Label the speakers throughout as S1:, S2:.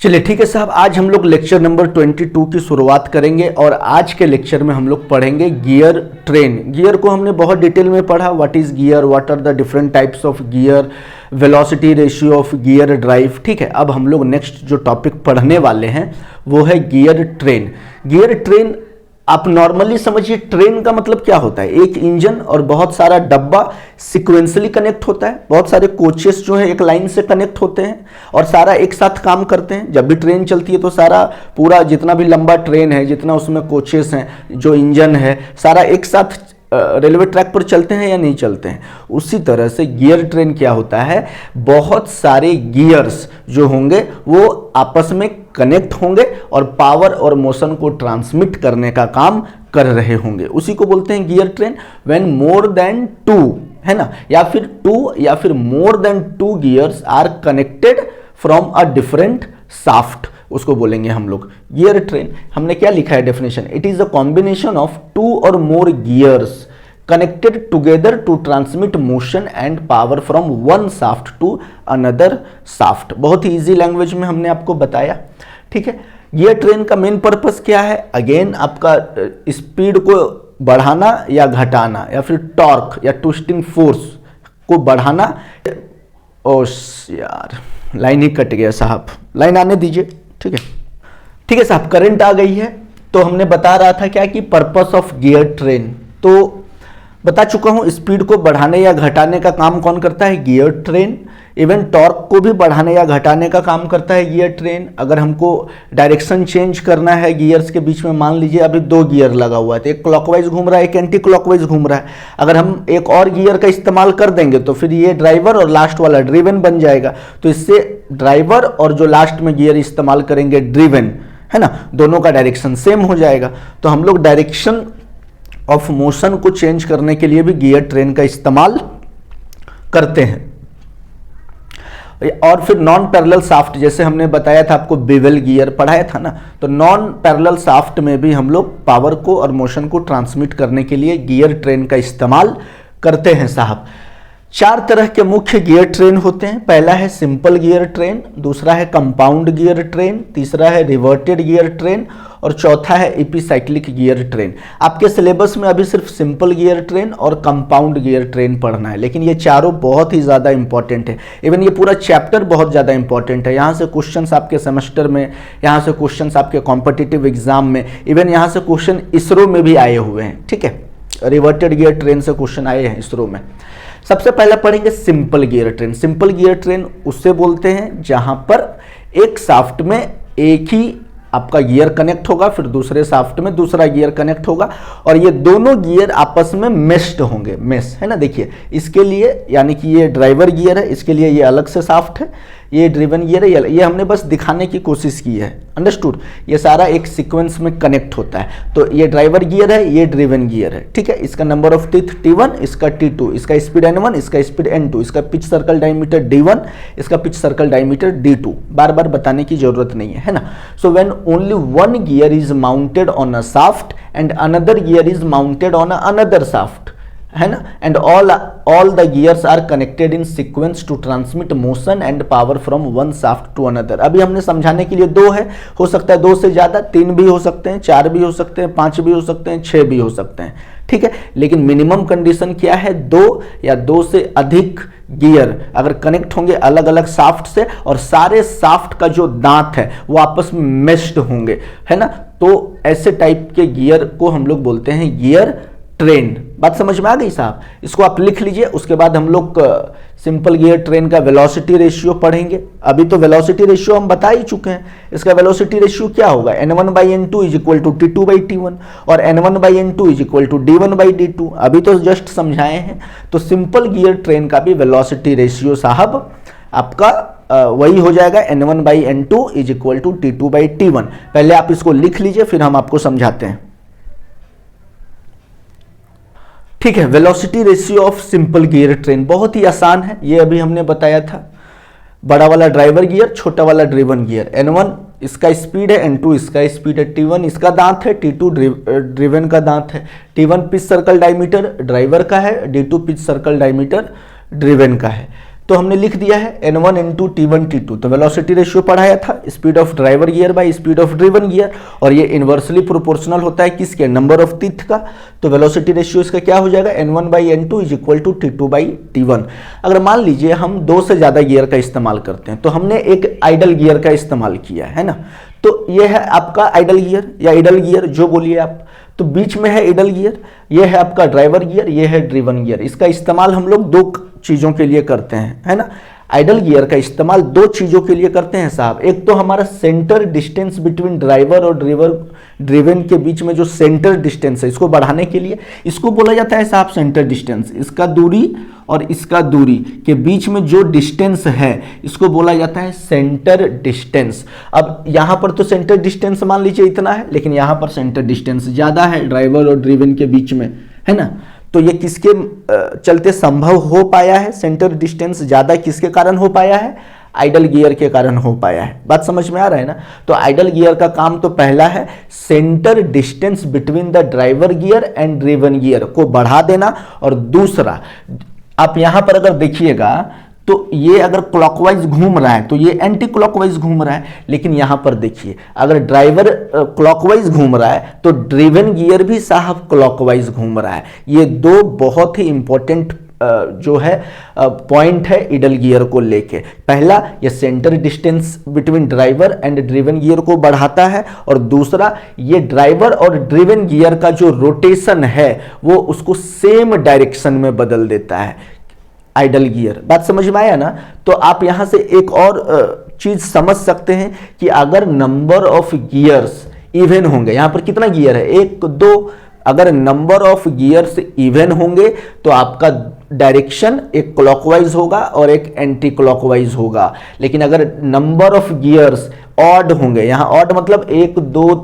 S1: चलिए ठीक है साहब, आज हम लोग लेक्चर नंबर 22 की शुरुआत करेंगे और आज के लेक्चर में हम लोग पढ़ेंगे गियर ट्रेन। गियर को हमने बहुत डिटेल में पढ़ा, what is gear, what are the different types of gear, velocity ratio of gear drive. ठीक है, अब हम लोग नेक्स्ट जो टॉपिक पढ़ने वाले हैं वो है गियर ट्रेन। गियर ट्रेन आप नॉर्मली समझिए, ट्रेन का मतलब क्या होता है, एक इंजन और बहुत सारा डब्बा सिक्वेंसली कनेक्ट होता है, बहुत सारे कोचेस जो है एक लाइन से कनेक्ट होते हैं और सारा एक साथ काम करते हैं। जब भी ट्रेन चलती है तो सारा पूरा जितना भी लंबा ट्रेन है, जितना उसमें कोचेस हैं, जो इंजन है, सारा एक साथ रेलवे ट्रैक पर चलते हैं या नहीं चलते हैं। उसी तरह से गियर ट्रेन क्या होता है, बहुत सारे गियर्स जो होंगे वो आपस में कनेक्ट होंगे और पावर और मोशन को ट्रांसमिट करने का काम कर रहे होंगे, उसी को बोलते हैं gear train. When more than two, है ना, या फिर टू या फिर more than two gears are connected from a different shaft, उसको बोलेंगे हम लोग गियर ट्रेन। हमने क्या लिखा है definition, it is a combination of two और more gears connected together to transmit motion and power from one shaft to another shaft। बहुत ही इजी लैंग्वेज में हमने आपको बताया। ठीक है, गियर ट्रेन का मेन पर्पस क्या है, अगेन आपका स्पीड को बढ़ाना या घटाना, या फिर टॉर्क या ट्विस्टिंग फोर्स को बढ़ाना। ओ यार, लाइन ही कट गया साहब, लाइन आने दीजिए। ठीक है साहब, करंट आ गई है। तो हमने बता रहा था क्या कि पर्पस ऑफ गियर ट्रेन, तो बता चुका हूं, स्पीड को बढ़ाने या घटाने का काम कौन करता है, गियर ट्रेन। इवन टॉर्क को भी बढ़ाने या घटाने का काम करता है गियर ट्रेन। अगर हमको डायरेक्शन चेंज करना है गियर्स के बीच में, मान लीजिए अभी दो गियर लगा हुआ है, तो एक क्लॉकवाइज घूम रहा है, एक एंटी क्लॉकवाइज घूम रहा है। अगर हम एक और गियर का इस्तेमाल कर देंगे तो फिर ये ड्राइवर और लास्ट वाला ड्रिवन बन जाएगा। तो इससे ड्राइवर और जो लास्ट में गियर इस्तेमाल करेंगे ड्रिवन, है ना, दोनों का डायरेक्शन सेम हो जाएगा। तो हम लोग डायरेक्शन ऑफ मोशन को चेंज करने के लिए भी गियर ट्रेन का इस्तेमाल करते हैं। और फिर नॉन पैरेलल शाफ्ट, जैसे हमने बताया था आपको, बेवल गियर पढ़ाया था ना, तो नॉन पैरेलल शाफ्ट में भी हम लोग पावर को और मोशन को ट्रांसमिट करने के लिए गियर ट्रेन का इस्तेमाल करते हैं साहब। चार तरह के मुख्य गियर ट्रेन होते हैं। पहला है सिंपल गियर ट्रेन, दूसरा है कंपाउंड गियर ट्रेन, तीसरा है रिवर्टेड गियर ट्रेन और चौथा है एपिसाइक्लिक गियर ट्रेन। आपके सिलेबस में अभी सिर्फ सिंपल गियर ट्रेन और कंपाउंड गियर ट्रेन पढ़ना है, लेकिन ये चारों बहुत ही ज़्यादा इंपॉर्टेंट है। इवन ये पूरा चैप्टर बहुत ज़्यादा इंपॉर्टेंट है। यहाँ से क्वेश्चंस आपके सेमेस्टर में, यहाँ से क्वेश्चंस आपके कॉम्पिटिटिव एग्जाम में, इवन यहाँ से क्वेश्चन इसरो में भी आए हुए हैं। ठीक है, रिवर्टेड गियर ट्रेन से क्वेश्चन आए हैं इसरो में। सबसे पहले पढ़ेंगे simple gear train. Simple gear train उससे बोलते हैं जहां पर एक शाफ्ट में एक ही आपका गियर कनेक्ट होगा, फिर दूसरे शाफ्ट में दूसरा गियर कनेक्ट होगा और ये दोनों गियर आपस में मेश्ड होंगे। मेश है ना, देखिए इसके लिए, यानी कि ये ड्राइवर गियर है, इसके लिए ये अलग से शाफ्ट है, ये ड्रिवन गियर है, ये हमने बस दिखाने की कोशिश की है। अंडरस्टूड, ये सारा एक सीक्वेंस में कनेक्ट होता है। तो ये ड्राइवर गियर है, ये ड्रिवन गियर है। ठीक है, इसका नंबर ऑफ टीथ T1, इसका T2, इसका स्पीड N1, इसका स्पीड N2, इसका पिच सर्कल डायमीटर D1, इसका पिच सर्कल डायमीटर D2। बार बार बताने की जरूरत नहीं है ना। So when only one gear is mounted on a shaft and another gear is mounted on another shaft, है ना, and all the gears are connected in sequence to transmit motion and power from one shaft to another. अभी हमने समझाने के लिए दो है, हो सकता है दो से ज्यादा, तीन भी हो सकते हैं, चार भी हो सकते हैं, पांच भी हो सकते हैं, छह भी हो सकते हैं। ठीक है, लेकिन मिनिमम कंडीशन क्या है, दो या दो से अधिक गियर अगर कनेक्ट होंगे अलग अलग शाफ्ट से और सारे शाफ्ट का जो दांत है वो आपस में मेश्ड होंगे, है ना, तो ऐसे टाइप के गियर को हम लोग बोलते हैं गियर ट्रेन। बात समझ में आ गई साहब, इसको आप लिख लीजिए। उसके बाद हम लोग सिंपल गियर ट्रेन का वेलोसिटी रेशियो पढ़ेंगे। अभी तो वेलोसिटी रेशियो हम बता ही चुके हैं। इसका वेलोसिटी रेशियो क्या होगा, N1/N2 is equal to T2/T1 और N1/N2 is equal to D1/D2। अभी तो जस्ट समझाए हैं। तो सिंपल गियर ट्रेन का भी वेलोसिटी रेशियो साहब आपका वही हो जाएगा, N1/N2 is equal to T2/T1। पहले आप इसको लिख लीजिए, फिर हम आपको समझाते हैं। ठीक है, velocity ratio of simple gear train बहुत ही आसान है, ये अभी हमने बताया था। बड़ा वाला ड्राइवर गियर, छोटा वाला ड्रिवन गियर। N1 इसका स्पीड है, N2 इसका स्पीड है, T1 इसका दांत है, T2 ड्रिवन का दांत है। T1 pitch circle diameter driver का है, D2 pitch circle diameter driven का है। तो हमने लिख दिया है N1 N2 T1 T2। तो वेलोसिटी रेशियो पढ़ाया था speed of driver gear by speed of driven gear, और ये इन्वर्सली प्रोपोर्शनल होता है किसके, नंबर ऑफ टीथ का। तो वेलोसिटी रेशियो इसका क्या हो जाएगा, N1 by N2 is equal to T2 by T1। अगर मान लीजिए हम 2 से ज़्यादा गियर का इस्तेमाल करते हैं, तो हमने एक आइडल गियर का इस्तेमाल किया है ना, तो ये है आपका आइडल गियर या आइडल गियर जो बोलिए आप। तो बीच में है आइडल गियर, ये है आपका ड्राइवर गियर, ये है ड्रिवन गियर। इसका इस्तेमाल हम लोग 2 चीज़ों के लिए करते हैं, है ना। आइडल गियर का इस्तेमाल 2 चीज़ों के लिए करते हैं साहब। एक तो हमारा सेंटर डिस्टेंस बिटवीन ड्राइवर और ड्रिवन के बीच में जो सेंटर डिस्टेंस है, इसको बढ़ाने के लिए इसको बोला जाता है साहब सेंटर डिस्टेंस। इसका दूरी और इसका दूरी के बीच में जो डिस्टेंस है इसको बोला जाता है सेंटर डिस्टेंस। अब यहाँ पर तो सेंटर डिस्टेंस मान लीजिए इतना है, लेकिन यहाँ पर सेंटर डिस्टेंस ज़्यादा है ड्राइवर और ड्रिवन के बीच में, है ना। तो ये किसके चलते संभव हो पाया है, सेंटर डिस्टेंस ज़्यादा किसके कारण हो पाया है, आइडल गियर के कारण हो पाया है। बात समझ में आ रहा है ना। तो आइडल गियर का काम तो पहला है centre distance between the driver gear and driven gear को बढ़ा देना, और दूसरा आप यहां पर अगर देखिएगा तो ये अगर क्लॉकवाइज घूम रहा है तो ये एंटी क्लॉकवाइज घूम रहा है, लेकिन यहां पर देखिए अगर ड्राइवर क्लॉकवाइज घूम रहा है तो ड्रिवन गियर भी साहब क्लॉकवाइज घूम रहा है। ये 2 बहुत ही इंपॉर्टेंट जो है पॉइंट है आइडल गियर को लेके। पहला, ये centre distance between driver and driven gear को बढ़ाता है, और दूसरा ये ड्राइवर और ड्रिवन गियर का जो रोटेशन है वो उसको सेम डायरेक्शन में बदल देता है आइडल गियर। बात समझ में आया ना। तो आप यहां से एक और चीज समझ सकते हैं कि अगर नंबर ऑफ गियर्स इवन होंगे, यहां पर कितना गियर है, 1 2, अगर नंबर ऑफ गियर्स इवन होंगे तो आपका डायरेक्शन एक क्लॉकवाइज होगा और एक एंटी क्लॉकवाइज होगा। लेकिन अगर नंबर ऑफ गियर्स ऑड होंगे, यहां ऑड मतलब 1 2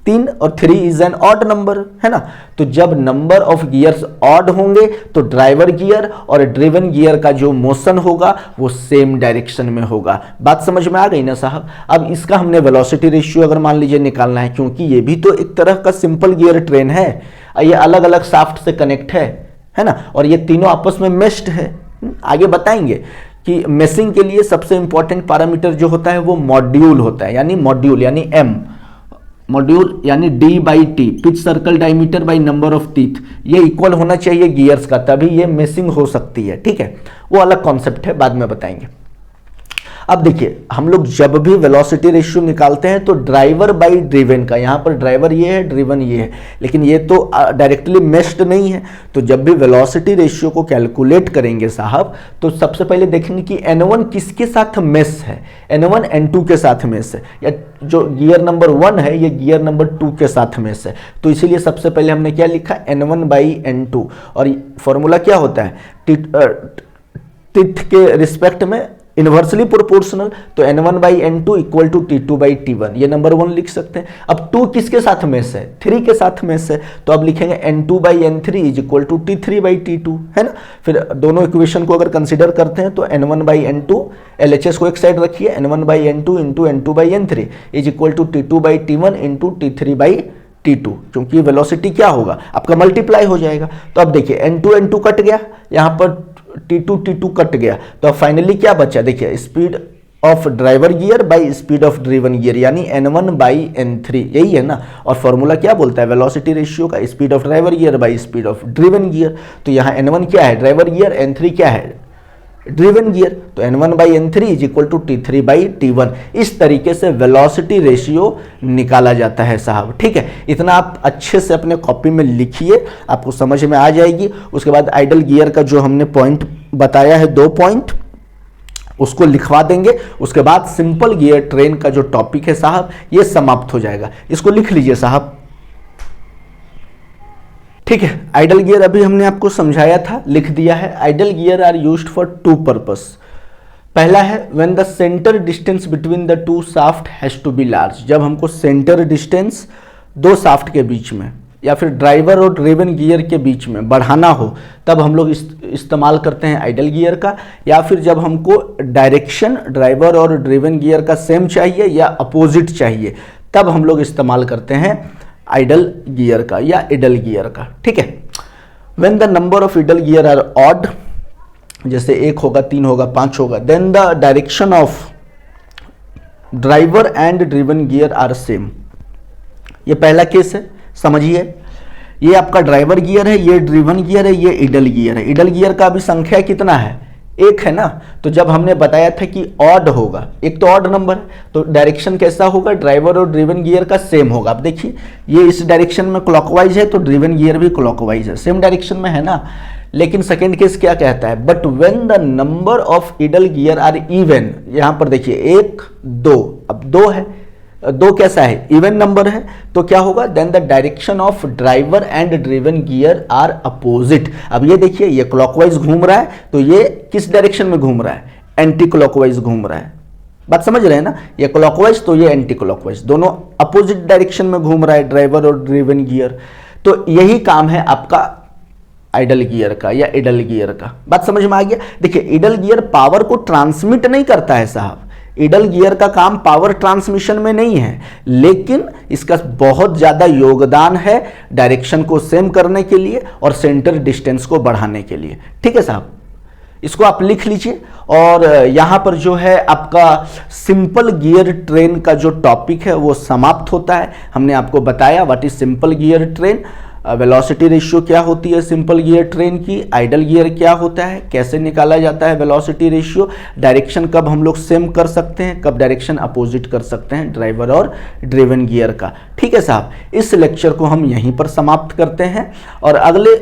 S1: 3 और 3 इज एन ऑड नंबर, है ना। तो जब नंबर ऑफ गियर्स ऑड होंगे तो ड्राइवर गियर और ड्रिवन गियर का जो मोशन होगा वो सेम डायरेक्शन में होगा। बात समझ में आ गई ना साहब। अब इसका हमने वेलोसिटी रेशियो अगर मान लीजिए निकालना है, क्योंकि ये भी तो एक तरह का सिंपल गियर ट्रेन है, ये अलग अलग शाफ्ट से कनेक्ट है ना, और ये तीनों आपस में मेश्ड है। आगे बताएंगे कि मेशिंग के लिए सबसे इंपॉर्टेंट पैरामीटर जो होता है वो मॉड्यूल होता है, यानी मॉड्यूल यानी एम, मॉड्यूल यानी D by T, pitch circle diameter by number of teeth, ये इक्वल होना चाहिए गियर्स का, तभी ये मेशिंग हो सकती है। ठीक है, वो अलग कॉन्सेप्ट है, बाद में बताएंगे। अब देखिए हम लोग जब भी वेलोसिटी रेशियो निकालते हैं तो ड्राइवर बाई ड्रिवन का, यहाँ पर ड्राइवर ये है ड्रिवन ये है, लेकिन ये तो डायरेक्टली मेश्ड नहीं है। तो जब भी वेलोसिटी रेशियो को कैलकुलेट करेंगे साहब तो सबसे पहले देखेंगे कि N1 किसके साथ मेश है, N1 N2 के साथ मेश है, या जो गियर नंबर 1 है ये गियर नंबर 2 के साथ मेश है। तो इसीलिए सबसे पहले हमने क्या लिखा, N1 बाई N2, और फॉर्मूला क्या होता है, टीथ के रिस्पेक्ट में इन्वर्सली प्रोपोर्शनल, तो N1 by N2 equal to T2 by T1, ये नंबर 1 लिख सकते हैं। अब 2 किसके साथ मेश है, 3 के साथ मेश है, तो अब लिखेंगे N2 by N3 is equal to T3 by T2, है ना। फिर दोनों इक्वेशन को अगर कंसिडर करते हैं तो N1 बाई N2, LHS को एक साइड रखिए, N1 by N2 into N2 by N3 is equal to T2 by T1 into T3 by T2, क्योंकि वेलोसिटी क्या होगा आपका मल्टीप्लाई हो जाएगा। तो अब देखिए N2 कट गया, यहाँ पर T2 कट गया, तो अब फाइनली क्या बचा, देखिए speed of driver gear by speed of driven gear, यानी N1 बाई N3, यही है ना। और फॉर्मूला क्या बोलता है वेलोसिटी रेशियो का, speed of driver gear by speed of driven gear. तो यहाँ N1 क्या है, ड्राइवर गियर, N3 क्या है, ड्रिवन गियर, तो N1 by N3 is equal to T3 by T1। इस तरीके से वेलोसिटी रेशियो निकाला जाता है साहब। ठीक है, इतना आप अच्छे से अपने कॉपी में लिखिए, आपको समझ में आ जाएगी। उसके बाद आइडल गियर का जो हमने पॉइंट बताया है 2 पॉइंट, उसको लिखवा देंगे। उसके बाद सिंपल गियर ट्रेन का जो टॉपिक है साहब ये समाप्त हो जाएगा। इसको लिख लीजिए साहब। ठीक है, आइडल गियर अभी हमने आपको समझाया था, लिख दिया है। Idle gear are used for 2 purpose. पहला है when the centre distance between the 2 shaft has to be large, जब हमको सेंटर डिस्टेंस 2 शाफ्ट के बीच में या फिर ड्राइवर और ड्रिवन गियर के बीच में बढ़ाना हो, तब हम लोग इस्तेमाल करते हैं आइडल गियर का। या फिर जब हमको डायरेक्शन ड्राइवर और ड्रिवन गियर का सेम चाहिए या अपोजिट चाहिए, तब हम लोग इस्तेमाल करते हैं आइडल गियर का या इडल गियर का। ठीक है, when the number of idle gear are odd जैसे 1 होगा, 3 होगा, 5 होगा, then the direction of driver and driven gear are same. ये पहला केस है, समझिए। ये आपका ड्राइवर गियर है, ये ड्रिवन गियर है, ये इडल गियर है। इडल गियर का भी संख्या कितना है? 1 है ना। तो जब हमने बताया था कि ऑड होगा, एक तो ऑड नंबर, तो डायरेक्शन कैसा होगा? ड्राइवर और ड्रिवन गियर का सेम होगा। अब देखिए, ये इस डायरेक्शन में क्लॉकवाइज है, तो ड्रिवन गियर भी क्लॉकवाइज है, सेम डायरेक्शन में है ना। लेकिन सेकेंड केस क्या कहता है? But when the number of idle gear are even, यहां पर देखिए 1 2, अब 2 है, 2 कैसा है? इवन नंबर है, तो क्या होगा? Then the direction of driver and driven gear are opposite. अब ये देखिए, ये क्लॉकवाइज घूम रहा है, तो ये किस डायरेक्शन में घूम रहा है? एंटी क्लॉकवाइज घूम रहा है। बात समझ रहे हैं ना? ये क्लॉकवाइज तो ये एंटी क्लॉकवाइज, दोनों अपोजिट डायरेक्शन में घूम रहा है ड्राइवर और ड्रिवन गियर। तो यही काम है आपका आइडल गियर का या इडल गियर का। बात समझ में आ गया? देखिए, इडल गियर पावर को ट्रांसमिट नहीं करता है साहब। इडल गियर का काम पावर ट्रांसमिशन में नहीं है, लेकिन इसका बहुत ज्यादा योगदान है डायरेक्शन को सेम करने के लिए और सेंटर डिस्टेंस को बढ़ाने के लिए। ठीक है साहब, इसको आप लिख लीजिए। और यहां पर जो है आपका सिंपल गियर ट्रेन का जो टॉपिक है वो समाप्त होता है। हमने आपको बताया what is simple gear train, velocity ratio क्या होती है सिंपल गियर ट्रेन की, आइडल गियर क्या होता है, कैसे निकाला जाता है वेलोसिटी रेशियो, डायरेक्शन कब हम लोग सेम कर सकते हैं, कब डायरेक्शन अपोजिट कर सकते हैं ड्राइवर और ड्रिवन गियर का। ठीक है साहब, इस लेक्चर को हम यहीं पर समाप्त करते हैं और अगले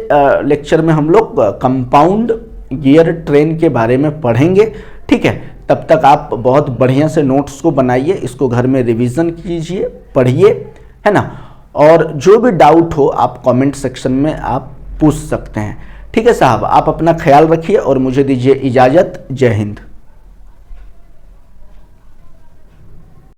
S1: लेक्चर में हम लोग कंपाउंड गियर ट्रेन के बारे में पढ़ेंगे। ठीक है, तब तक आप बहुत बढ़िया से नोट्स को बनाइए, इसको घर में रिवीजन कीजिए, पढ़िए, है ना। और जो भी डाउट हो आप कमेंट सेक्शन में आप पूछ सकते हैं। ठीक है साहब, आप अपना ख्याल रखिए और मुझे दीजिए इजाज़त। जय हिंद।